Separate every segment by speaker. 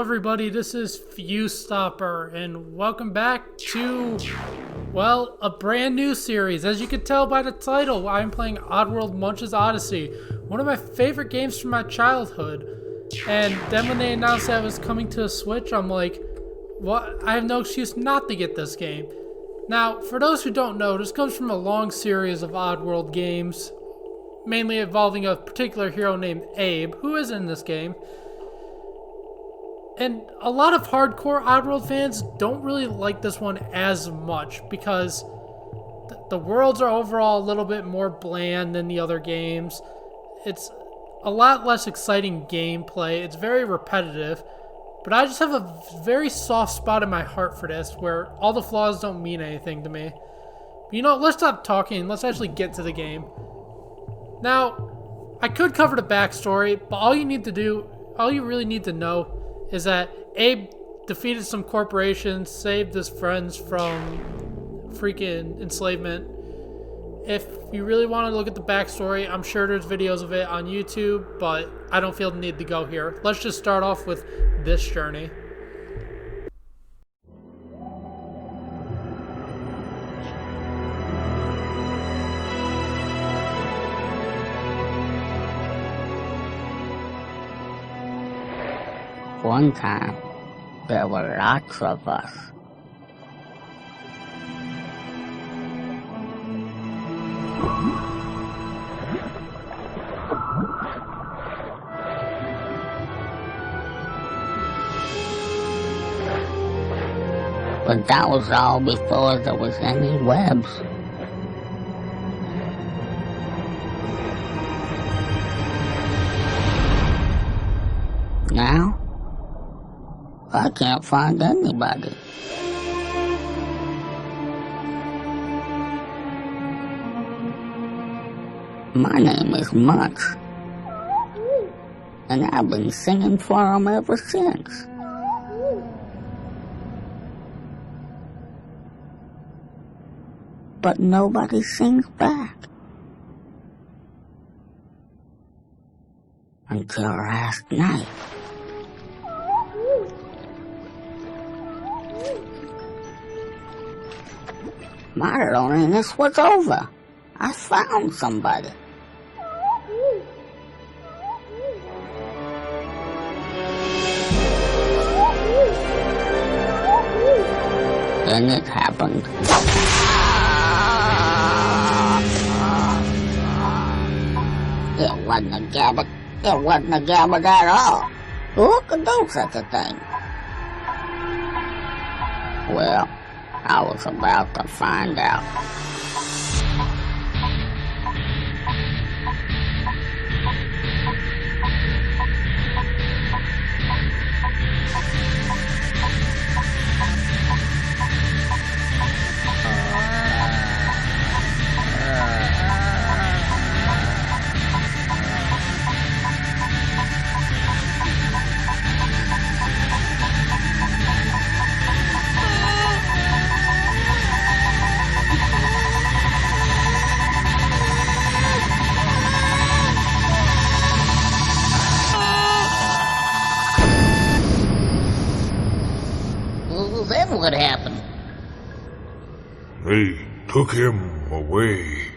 Speaker 1: everybody, this is Stopper, and welcome back to, well, a brand new series. As you can tell by the title, I'm playing Oddworld Munch's Oddysee, one of my favorite games from my childhood. And then when they announced that it was coming to a Switch, I'm like, what? I have no excuse not to get this game. Now, for those who don't know, this comes from a long series of Oddworld games, mainly involving a particular hero named Abe, who is in this game. And a lot of hardcore Oddworld fans don't really like this one as much because the worlds are overall a little bit more bland than the other games. It's a lot less exciting gameplay. It's very repetitive. But I just have a very soft spot in my heart for this where all the flaws don't mean anything to me. But you know, let's stop talking. Let's actually get to the game. Now, I could cover the backstory, but all you really need to know is that Abe defeated some corporations, saved his friends from freaking enslavement. If you really want to look at the backstory, I'm sure there's videos of it on YouTube, but I don't feel the need to go here. Let's just start off with this journey.
Speaker 2: One time, there were lots of us. But that was all before there was any webs. Now, I can't find anybody. My name is Munch, and I've been singing for 'em ever since. But nobody sings back. Until last night. My loneliness was over. I found somebody. Then it happened. It wasn't a Gabbit. It wasn't a Gabbit at all. Who could do such a thing? Well, I was about to find out. Then what happened?
Speaker 3: They took him away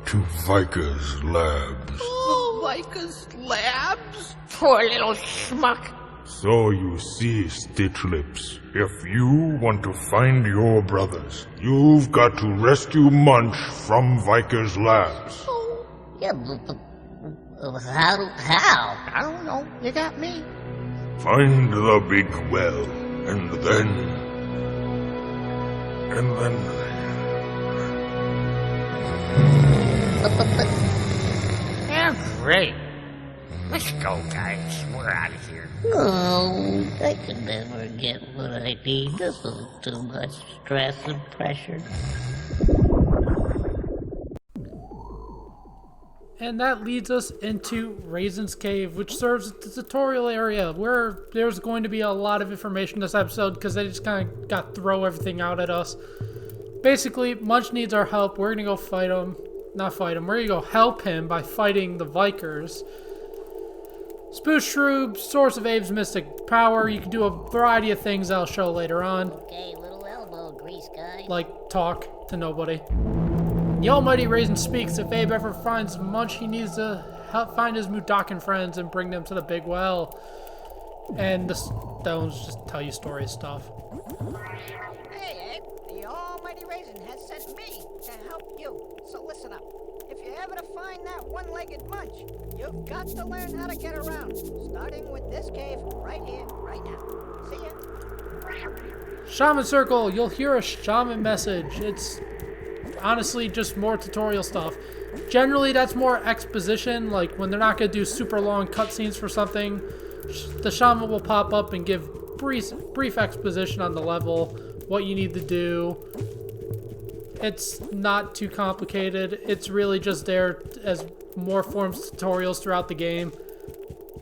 Speaker 3: to Viker's labs.
Speaker 2: Oh, Viker's labs? Poor little schmuck.
Speaker 3: So you see, Stitch Lips, if you want to find your brothers, you've got to rescue Munch from Viker's labs.
Speaker 2: Oh, yeah, but how? I don't know. You got me.
Speaker 3: Find the big well, and then...
Speaker 2: Yeah, great. Let's go, guys. We're out of here. Oh, I can never get what I need. This is too much stress and pressure.
Speaker 1: And that leads us into Raisins Cave, which serves as the tutorial area where there's going to be a lot of information this episode because they just kind of got to throw everything out at us. Basically, Munch needs our help. We're going to go fight him. Not fight him. We're going to go help him by fighting the Vikers. Spoosh Shroob, source of Abe's mystic power. You can do a variety of things I'll show later on.
Speaker 2: Okay, little elbow grease, guys.
Speaker 1: Like talk to nobody. The almighty Raisin speaks. If Abe ever finds Munch, he needs to help find his Mudakan friends and bring them to the big well. And the stones just tell you story stuff.
Speaker 4: Hey, Abe, the almighty Raisin has sent me to help you. So listen up. If you're ever to find that one-legged Munch, you've got to learn how to get around, starting with this cave right here, right now. See ya.
Speaker 1: Shaman Circle, you'll hear a shaman message. It's honestly just more tutorial stuff. Generally, that's more exposition, like when they're not going to do super long cutscenes for something, the shaman will pop up and give brief exposition on the level, what you need to do. It's not too complicated. It's really just there as more forms of tutorials throughout the game.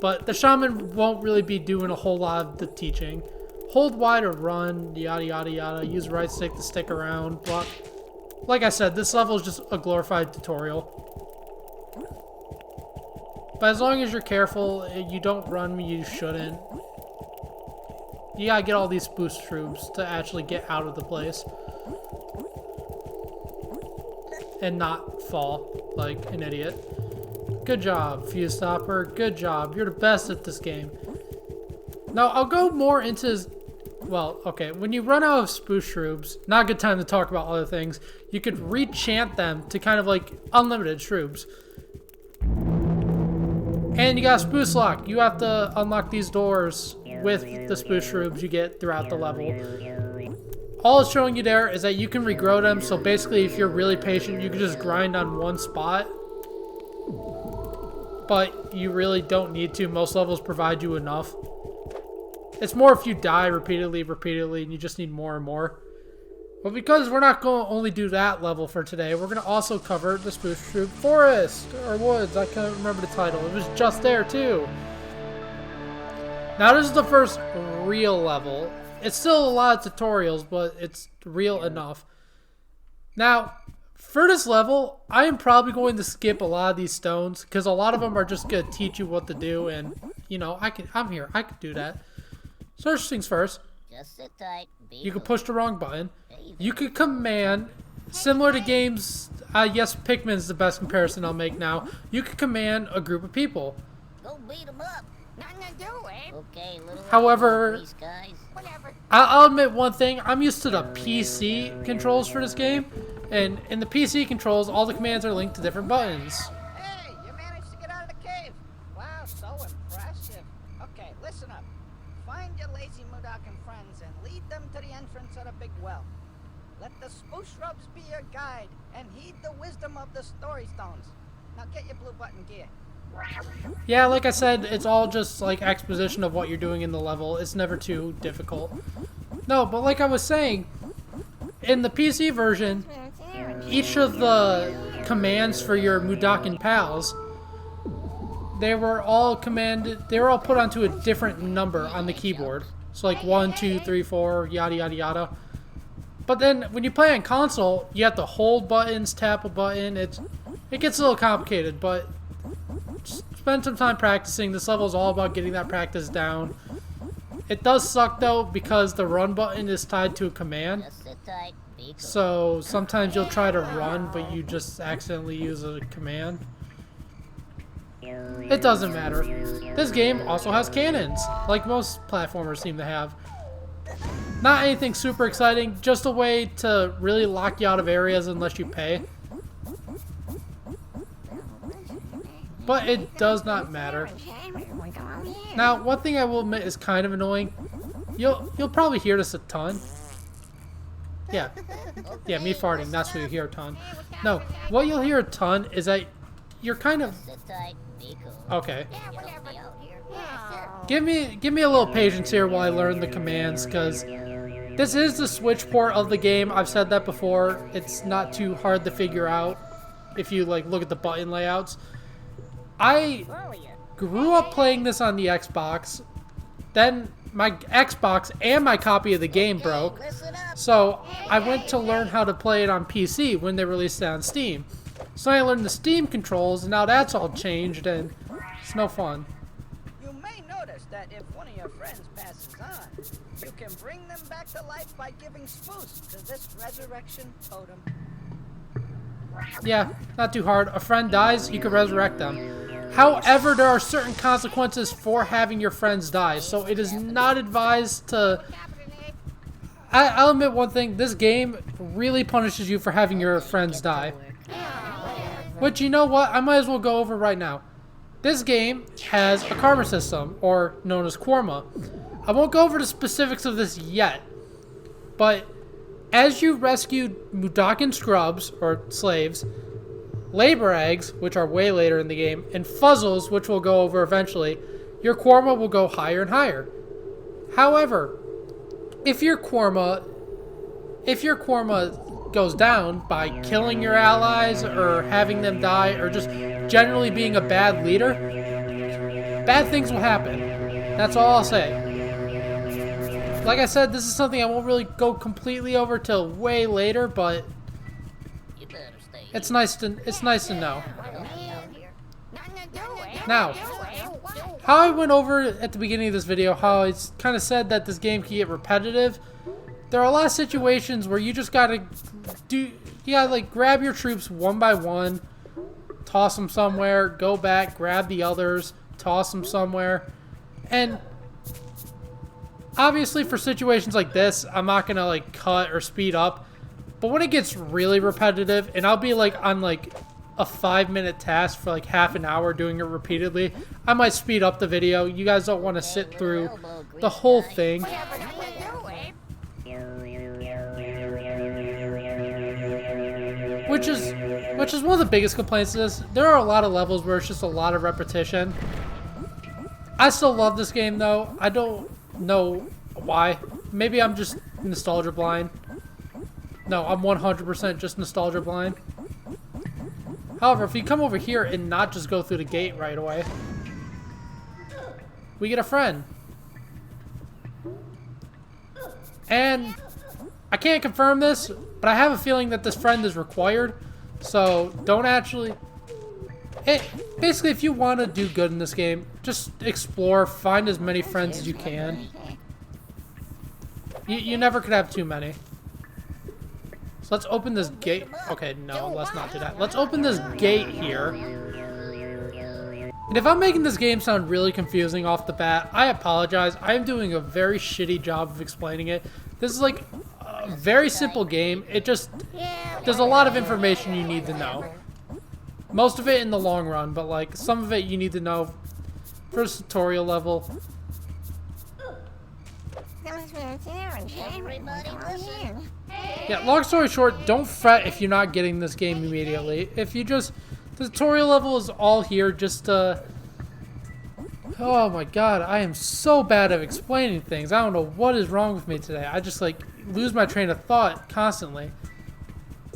Speaker 1: But the shaman won't really be doing a whole lot of the teaching. Hold Y to run, yada yada yada. Use right stick to stick around. But like I said, this level is just a glorified tutorial. But as long as you're careful, you don't run when you shouldn't. You gotta get all these boost troops to actually get out of the place. And not fall like an idiot. Good job, Fuse Stopper. Good job. You're the best at this game. Now, I'll go more into... Well, okay. When you run out of Spoosh Shrooms, not a good time to talk about other things. You could re-chant them to kind of like unlimited Shrooms. And you got a Spoosh Lock. You have to unlock these doors with the Spoosh Shrooms you get throughout the level. All it's showing you there is that you can regrow them, so basically if you're really patient, you can just grind on one spot. But you really don't need to. Most levels provide you enough. It's more if you die repeatedly, and you just need more and more. But because we're not going to only do that level for today, we're going to also cover the Spoosh Shroob Forest, or Woods, I can't remember the title. It was just there too. Now this is the first real level. It's still a lot of tutorials, but it's real enough. Now, for this level, I am probably going to skip a lot of these stones, because a lot of them are just going to teach you what to do, and, you know, I'm here. I can do that. So first things first,
Speaker 2: Just sit tight.
Speaker 1: you can push the wrong button. You could command, similar to games, yes, Pikmin's the best comparison I'll make now. You could command a group of people.
Speaker 2: Go beat 'em up.
Speaker 4: Nothing to do, Abe.
Speaker 2: Okay, little
Speaker 1: However-
Speaker 2: elbow grease, guys.
Speaker 4: Whatever.
Speaker 1: I'll admit one thing, I'm used to the PC controls for this game, and in the PC controls, all the commands are linked to different buttons.
Speaker 4: Hey, you managed to get out of the cave. Wow, so impressive. Okay, listen up. Find your lazy Mudakan friends and lead them to the entrance of the big well. Let the Spoosh Shrubs be your guide and heed the wisdom of the story stones. Now get your blue button gear.
Speaker 1: Yeah, like I said, it's all just like exposition of what you're doing in the level. It's never too difficult. No, but like I was saying, in the PC version, each of the commands for your Mudakan pals, they were all put onto a different number on the keyboard. So like 1, 2, 3, 4, yada yada yada. But then when you play on console, you have to hold buttons, tap a button. It gets a little complicated, but spend some time practicing. This level is all about getting that practice down. It does suck though because the run button is tied to a command.
Speaker 2: Just sit tight. Be cool.
Speaker 1: So sometimes you'll try to run, but you just accidentally use a command. It doesn't matter. This game also has cannons, like most platformers seem to have. Not anything super exciting, just a way to really lock you out of areas unless you pay. But it does not matter. Now, one thing I will admit is kind of annoying. You'll probably hear this a ton. Yeah, me farting, that's what you hear a ton. No, what you'll hear a ton is that you're kind of...
Speaker 2: Sit tight. Be cool.
Speaker 1: Okay.
Speaker 2: You'll be out here.
Speaker 1: Give me a little patience here while I learn the commands, because this is the Switch port of the game. I've said that before. It's not too hard to figure out if you like look at the button layouts. I grew up playing this on the Xbox. Then my Xbox and my copy of the game broke.
Speaker 2: Listen up.
Speaker 1: So I went to learn how to play it on PC when they released it on Steam. So I learned the Steam controls, and now that's all changed, and it's no fun.
Speaker 4: friends passes on, you can bring them back to life by giving spoofs to this resurrection totem.
Speaker 1: Yeah, not too hard. A friend dies, you can resurrect them. However, there are certain consequences for having your friends die, so it is not advised to... I'll admit one thing, this game really punishes you for having your friends die. Which, you know what, I might as well go over right now. This game has a karma system, or known as Korma. I won't go over the specifics of this yet, but as you rescue Mudakin scrubs, or slaves, labor eggs, which are way later in the game, and fuzzles, which we'll go over eventually, your Korma will go higher and higher. However, if your Korma goes down by killing your allies, or having them die, or just generally being a bad leader, bad things will happen. That's all I'll say. Like I said, this is something I won't really go completely over till way later, but it's nice to know. Now, how I went over at the beginning of this video, how I kind of said that this game can get repetitive. There are a lot of situations where you just gotta like grab your troops one by one, toss them somewhere, go back, grab the others, toss them somewhere, and obviously for situations like this, I'm not gonna like cut or speed up, but when it gets really repetitive, and I'll be like on like a 5-minute task for like half an hour doing it repeatedly, I might speed up the video. You guys don't want to sit through the whole thing. Which is one of the biggest complaints of this. There are a lot of levels where it's just a lot of repetition. I still love this game though. I don't know why. Maybe I'm just nostalgia blind. No, I'm 100% just nostalgia blind. However, if you come over here and not just go through the gate right away, we get a friend. And I can't confirm this, but I have a feeling that this friend is required. So don't actually... basically, if you want to do good in this game, just explore, find as many friends as you can. You never could have too many. So let's open this gate. Okay, no, let's not do that. Let's open this gate here. And if I'm making this game sound really confusing off the bat, I apologize. I am doing a very shitty job of explaining it. This is like a very simple game. It just... there's a lot of information you need to know. Most of it in the long run, but like some of it you need to know for a tutorial level. Yeah, long story short, don't fret if you're not getting this game immediately. If you just... the tutorial level is all here just to... oh my god, I am so bad at explaining things. I don't know what is wrong with me today. I just like lose my train of thought constantly.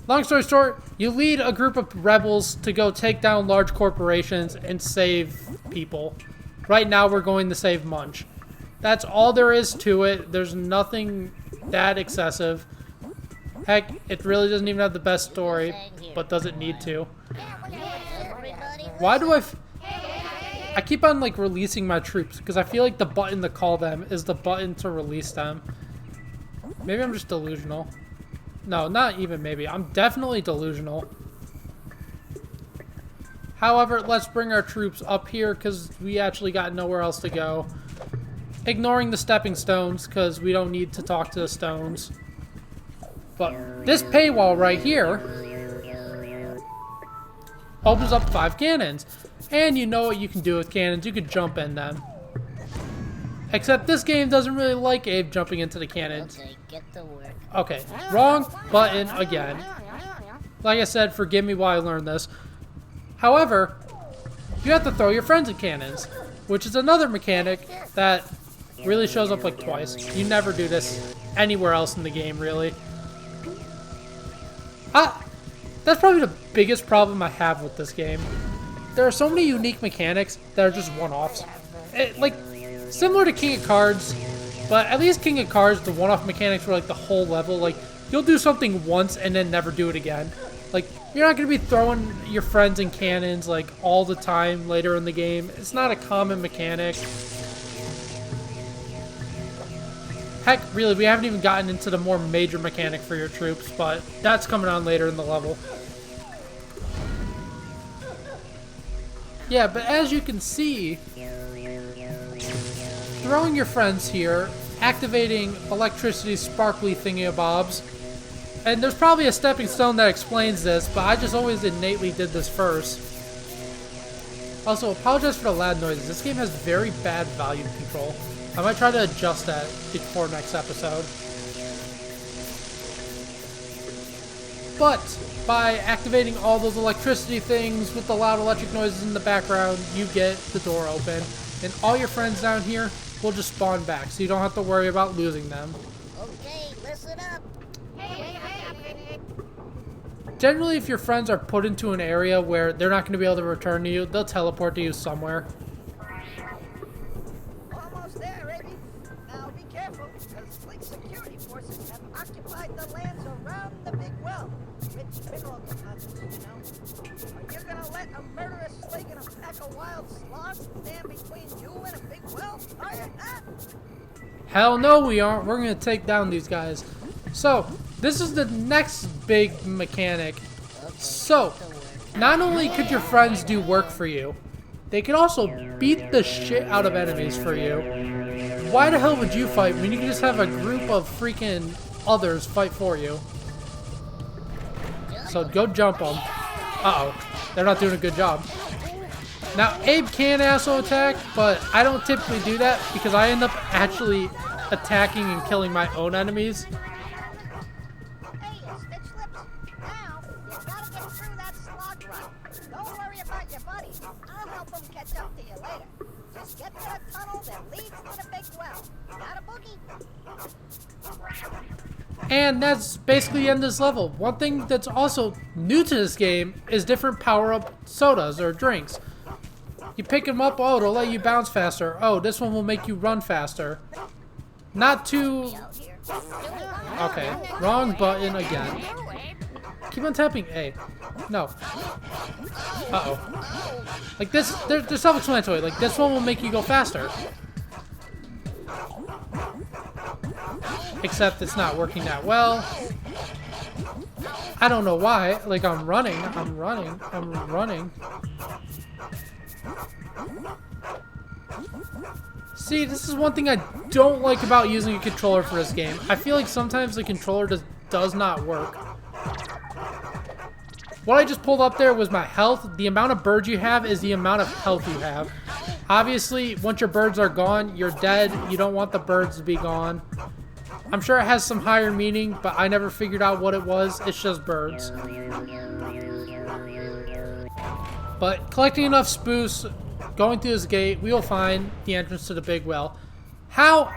Speaker 1: Long story short, you lead a group of rebels to go take down large corporations and save people. Right now we're going to save Munch. That's all there is to it. There's nothing that excessive. Heck, it really doesn't even have the best story, but doesn't need to. Why do I keep on like releasing my troops because I feel like the button to call them is the button to release them. Maybe I'm just delusional. No, not even maybe. I'm definitely delusional. However, let's bring our troops up here because we actually got nowhere else to go. Ignoring the stepping stones because we don't need to talk to the stones. But this paywall right here opens up 5 cannons. And you know what you can do with cannons. You can jump in them. Except this game doesn't really like Abe jumping into the cannons.
Speaker 2: Okay, get to work.
Speaker 1: Okay, wrong button again. Like I said, forgive me while I learned this. However, you have to throw your friends at cannons, which is another mechanic that really shows up like twice. You never do this anywhere else in the game, really. That's probably the biggest problem I have with this game. There are so many unique mechanics that are just one-offs. Like, similar to King of Cards, but at least King of Cards, the one-off mechanics were like the whole level. Like, you'll do something once and then never do it again. Like, you're not going to be throwing your friends in cannons like all the time later in the game. It's not a common mechanic. Heck, really, we haven't even gotten into the more major mechanic for your troops, but that's coming on later in the level. Yeah, but as you can see, throwing your friends here, activating electricity sparkly thingy-bobs, and there's probably a stepping stone that explains this, but I just always innately did this first. Also, apologize for the loud noises. This game has very bad volume control. I might try to adjust that before next episode. But by activating all those electricity things with the loud electric noises in the background, you get the door open, and all your friends down here will just spawn back, so you don't have to worry about losing them.
Speaker 2: Okay, listen up.
Speaker 1: Generally, if your friends are put into an area where they're not going to be able to return to you, they'll teleport to you somewhere.
Speaker 4: Almost there, Raven. Now be careful, because Slick security forces have occupied the lands around the big well. Rich mineral deposits, you know. Are you gonna let a murderous Slig and a pack of wild sloths stand between you and a big well? Are you not?
Speaker 1: Hell no, we aren't. We're going to take down these guys. So, this is the next big mechanic. So, not only could your friends do work for you, they could also beat the shit out of enemies for you. Why the hell would you fight when you can just have a group of freaking others fight for you? So go jump them. Uh-oh. They're not doing a good job. Now, Abe can also attack, but I don't typically do that because I end up actually attacking and killing my own enemies.
Speaker 4: Hey, Stitch Lips. Now, you gotta get through that slog run. Don't worry about your buddies. I'll help them catch up to you later. Just get to the tunnel that leads to the big well. Got a boogie?
Speaker 1: And that's basically the end of this level. One thing that's also new to this game is different power-up sodas or drinks. You pick them up, oh, it'll let you bounce faster. Oh, this one will make you run faster. Not too... Okay, wrong button again. Keep on tapping A. No. Uh-oh. Like this, they're self-explanatory. Like this one will make you go faster. Except it's not working that well. I don't know why. Like I'm running. See, this is one thing I don't like about using a controller for this game. I feel like sometimes the controller just does not work. What I just pulled up there was my health. The amount of birds you have is the amount of health you have. Obviously, once your birds are gone, you're dead. You don't want the birds to be gone. I'm sure it has some higher meaning, but I never figured out what it was. It's just birds. But collecting enough spoofs, going through this gate, we will find the entrance to the big well. How?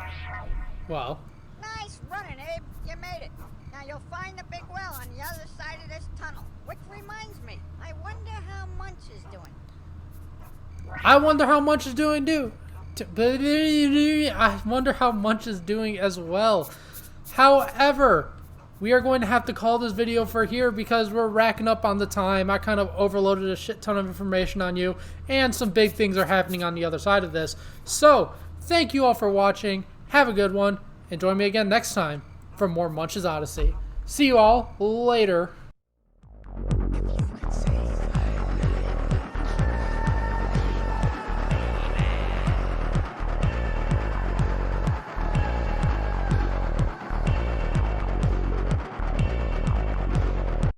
Speaker 1: Well.
Speaker 4: Nice running, Abe. You made it. Now you'll find the big well on the other side of this tunnel. Which reminds me, I wonder how Munch is doing.
Speaker 1: I wonder how Munch is doing too. I wonder how Munch is doing as well. However, we are going to have to call this video for here because we're racking up on the time. I kind of overloaded a shit ton of information on you, and some big things are happening on the other side of this. So, thank you all for watching. Have a good one, and join me again next time for more Munch's Oddysee. See you all later.